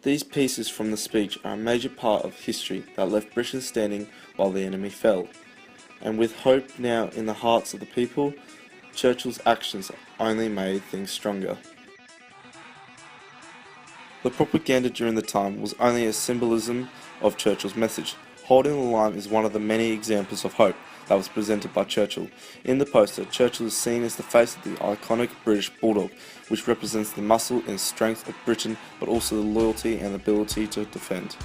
These pieces from the speech are a major part of history that left Britain standing while the enemy fell. And with hope now in the hearts of the people, Churchill's actions only made things stronger. The propaganda during the time was only a symbolism of Churchill's message. Holding the line is one of the many examples of hope that was presented by Churchill. In the poster, Churchill is seen as the face of the iconic British Bulldog, which represents the muscle and strength of Britain, but also the loyalty and ability to defend.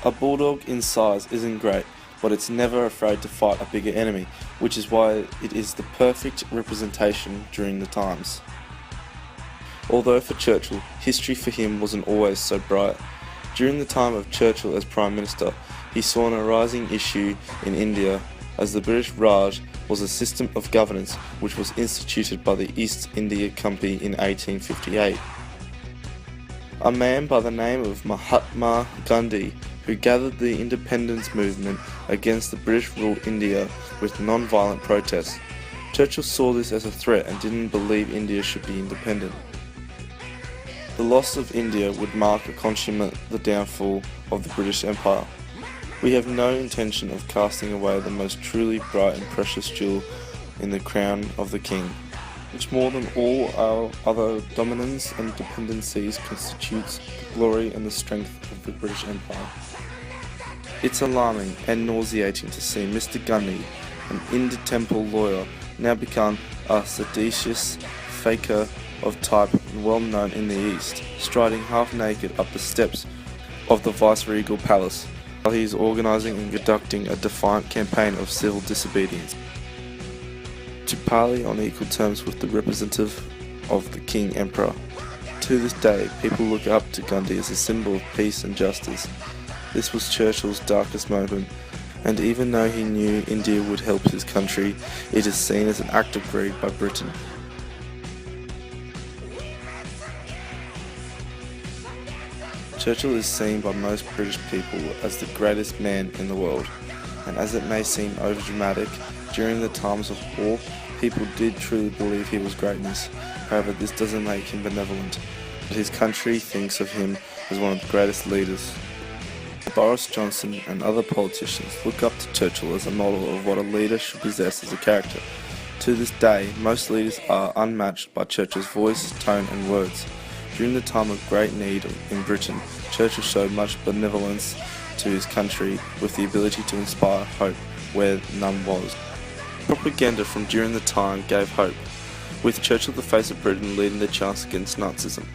A bulldog in size isn't great, but it's never afraid to fight a bigger enemy, which is why it is the perfect representation during the times. Although for Churchill, history for him wasn't always so bright. During the time of Churchill as Prime Minister, he saw an arising issue in India, as the British Raj was a system of governance which was instituted by the East India Company in 1858. A man by the name of Mahatma Gandhi, who gathered the independence movement against the British-ruled India with non-violent protests. Churchill saw this as a threat and didn't believe India should be independent. The loss of India would mark a consummate the downfall of the British Empire. We have no intention of casting away the most truly bright and precious jewel in the crown of the king, which more than all our other dominance and dependencies constitutes the glory and the strength of the British Empire. It's alarming and nauseating to see Mr. Gandhi, an India-temple lawyer, now become a seditious faker of type well known in the East, striding half naked up the steps of the Viceregal Palace, while he is organising and conducting a defiant campaign of civil disobedience. To parley on equal terms with the representative of the King Emperor. To this day, people look up to Gandhi as a symbol of peace and justice. This was Churchill's darkest moment, and even though he knew India would help his country, it is seen as an act of greed by Britain. Churchill is seen by most British people as the greatest man in the world, and as it may seem overdramatic, during the times of war, people did truly believe he was greatness. However, this doesn't make him benevolent, but his country thinks of him as one of the greatest leaders. Boris Johnson and other politicians look up to Churchill as a model of what a leader should possess as a character. To this day, most leaders are unmatched by Churchill's voice, tone and words. During the time of great need in Britain, Churchill showed much benevolence to his country with the ability to inspire hope where none was. Propaganda from during the time gave hope, with Churchill the face of Britain leading the charge against Nazism.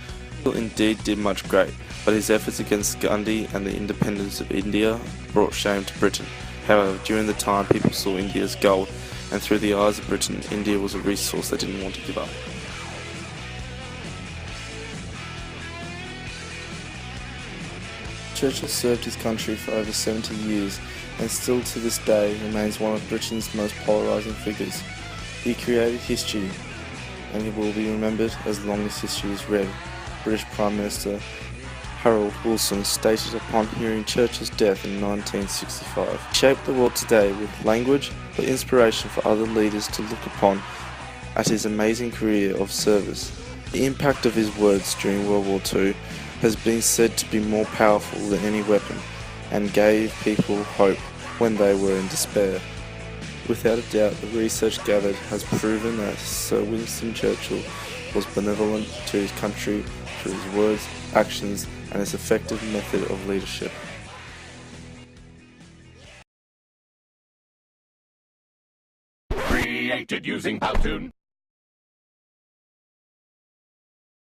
Churchill indeed did much great, but his efforts against Gandhi and the independence of India brought shame to Britain. However, during the time people saw India as gold, and through the eyes of Britain, India was a resource they didn't want to give up. Churchill served his country for over 70 years and still to this day remains one of Britain's most polarising figures. He created history and he will be remembered as long as history is read. British Prime Minister Harold Wilson stated upon hearing Churchill's death in 1965, "He shaped the world today with language, but inspiration for other leaders to look upon at his amazing career of service." The impact of his words during World War II has been said to be more powerful than any weapon, and gave people hope when they were in despair. Without a doubt, the research gathered has proven that Sir Winston Churchill was benevolent to his country through his words, actions, and his effective method of leadership. Created using Powtoon.